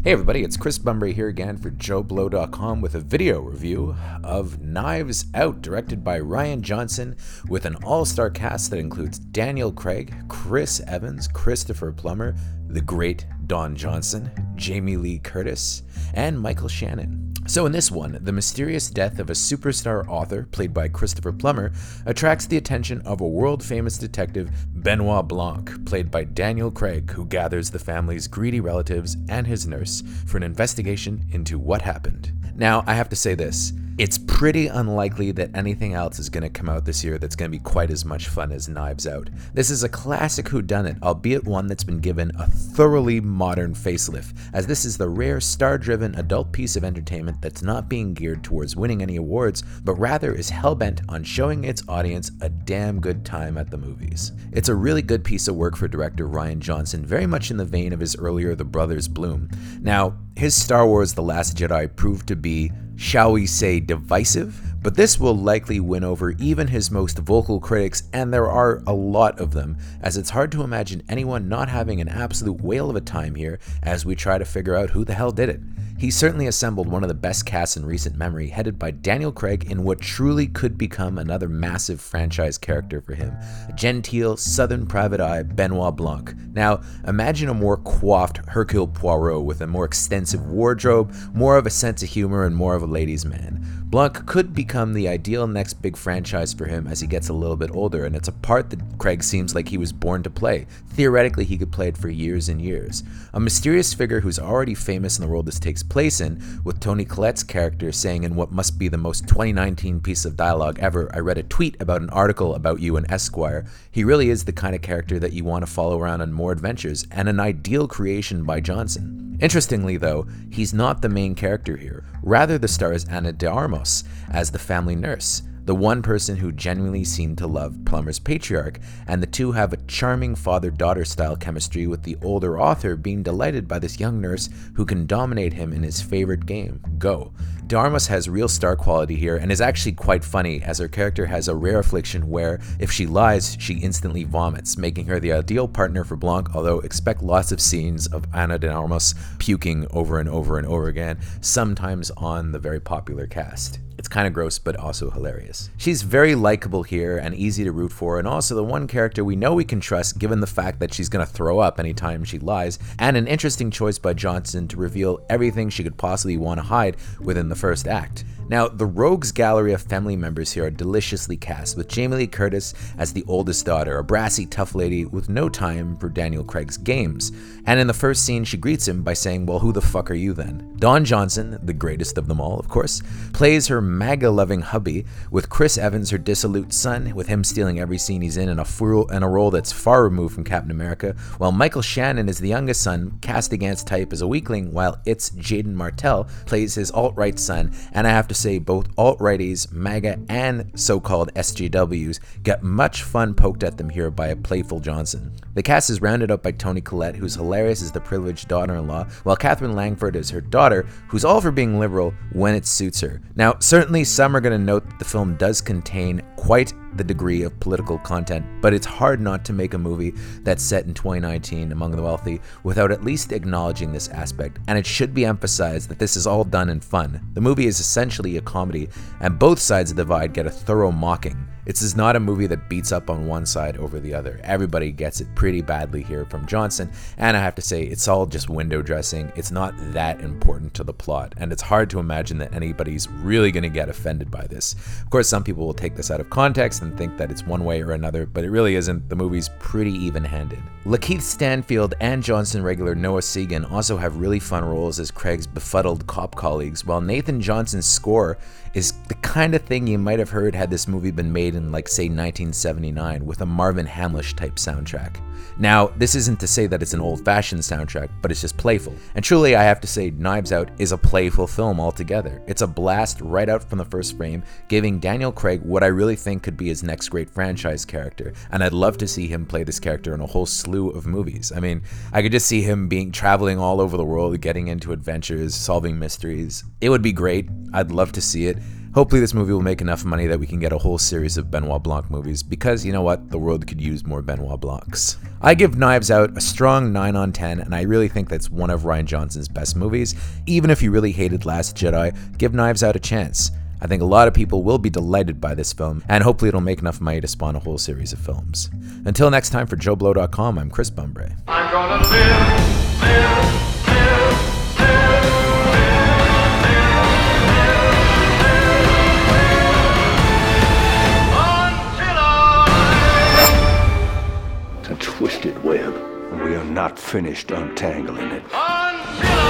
Hey everybody, it's Chris Bumbray here again for JoBlo.com with a video review of Knives Out, directed by Rian Johnson, with an all-star cast that includes Daniel Craig, Chris Evans, Christopher Plummer, the great Don Johnson, Jamie Lee Curtis, and Michael Shannon. So in this one, the mysterious death of a superstar author, played by Christopher Plummer, attracts the attention of a world-famous detective, Benoit Blanc, played by Daniel Craig, who gathers the family's greedy relatives and his nurse for an investigation into what happened. Now, I have to say this. It's pretty unlikely that anything else is going to come out this year that's going to be quite as much fun as Knives Out. This is a classic whodunit, albeit one that's been given a thoroughly modern facelift, as this is the rare star-driven adult piece of entertainment that's not being geared towards winning any awards, but rather is hell-bent on showing its audience a damn good time at the movies. It's a really good piece of work for director Rian Johnson, very much in the vein of his earlier The Brothers Bloom. Now, his Star Wars The Last Jedi proved to be, shall we say, divisive, but this will likely win over even his most vocal critics, and there are a lot of them, as it's hard to imagine anyone not having an absolute whale of a time here as we try to figure out who the hell did it. He certainly assembled one of the best casts in recent memory, headed by Daniel Craig in what truly could become another massive franchise character for him, a genteel, southern private eye Benoit Blanc. Now, imagine a more coiffed Hercule Poirot with a more extensive wardrobe, more of a sense of humor, and more of a ladies' man. Blanc could become the ideal next big franchise for him as he gets a little bit older, and it's a part that Craig seems like he was born to play. Theoretically, he could play it for years and years. A mysterious figure who's already famous in the world this takes place in, with Toni Collette's character saying in what must be the most 2019 piece of dialogue ever, I read a tweet about an article about you in Esquire. He really is the kind of character that you want to follow around on more adventures, and an ideal creation by Johnson. Interestingly though, he's not the main character here. Rather, the star is Ana de Armas as the family nurse, the one person who genuinely seemed to love Plummer's patriarch, and the two have a charming father-daughter style chemistry, with the older author being delighted by this young nurse who can dominate him in his favorite game, Go. De Armas has real star quality here and is actually quite funny, as her character has a rare affliction where, if she lies, she instantly vomits, making her the ideal partner for Blanc, although expect lots of scenes of Ana de Armas puking over and over and over again, sometimes on the very popular cast. It's kind of gross, but also hilarious. She's very likable here and easy to root for, and also the one character we know we can trust given the fact that she's going to throw up anytime she lies, and an interesting choice by Johnson to reveal everything she could possibly want to hide within the first act. Now, the rogues gallery of family members here are deliciously cast, with Jamie Lee Curtis as the oldest daughter, a brassy, tough lady with no time for Daniel Craig's games. And in the first scene, she greets him by saying, well, who the fuck are you then? Don Johnson, the greatest of them all, of course, plays her MAGA-loving hubby, with Chris Evans her dissolute son, with him stealing every scene he's in a role that's far removed from Captain America, while Michael Shannon is the youngest son, cast against type as a weakling, while it's Jaden Martell plays his alt-right son, and I have to say both alt-righties, MAGA, and so-called SJWs get much fun poked at them here by a playful Johnson. The cast is rounded up by Toni Collette, who's hilarious as the privileged daughter-in-law, while Katherine Langford is her daughter, who's all for being liberal when it suits her. Now, certainly some are going to note that the film does contain quite the degree of political content, but it's hard not to make a movie that's set in 2019 among the wealthy without at least acknowledging this aspect, and it should be emphasized that this is all done in fun. The movie is essentially a comedy, and both sides of the divide get a thorough mocking. This is not a movie that beats up on one side over the other. Everybody gets it pretty badly here from Johnson, and I have to say, it's all just window dressing. It's not that important to the plot, and it's hard to imagine that anybody's really going to get offended by this. Of course, some people will take this out of context and think that it's one way or another, but it really isn't. The movie's pretty even-handed. Lakeith Stanfield and Johnson regular Noah Segan also have really fun roles as Craig's befuddled cop colleagues, while Nathan Johnson's score is the kind of thing you might have heard had this movie been made in, like, say 1979 with a Marvin Hamlish type soundtrack. Now, this isn't to say that it's an old-fashioned soundtrack, but it's just playful. And truly, I have to say, Knives Out is a playful film altogether. It's a blast right out from the first frame, giving Daniel Craig what I really think could be his next great franchise character, and I'd love to see him play this character in a whole slew of movies. I mean, I could just see him traveling all over the world, getting into adventures, solving mysteries. It would be great. I'd love to see it. Hopefully this movie will make enough money that we can get a whole series of Benoit Blanc movies, because you know what? The world could use more Benoit Blancs. I give Knives Out a strong 9 on 10, and I really think that's one of Rian Johnson's best movies. Even if you really hated Last Jedi, give Knives Out a chance. I think a lot of people will be delighted by this film, and hopefully it'll make enough money to spawn a whole series of films. Until next time, for JoBlo.com, I'm Chris Bumbray. I'm gonna It's a twisted web, and we are not finished untangling it. Until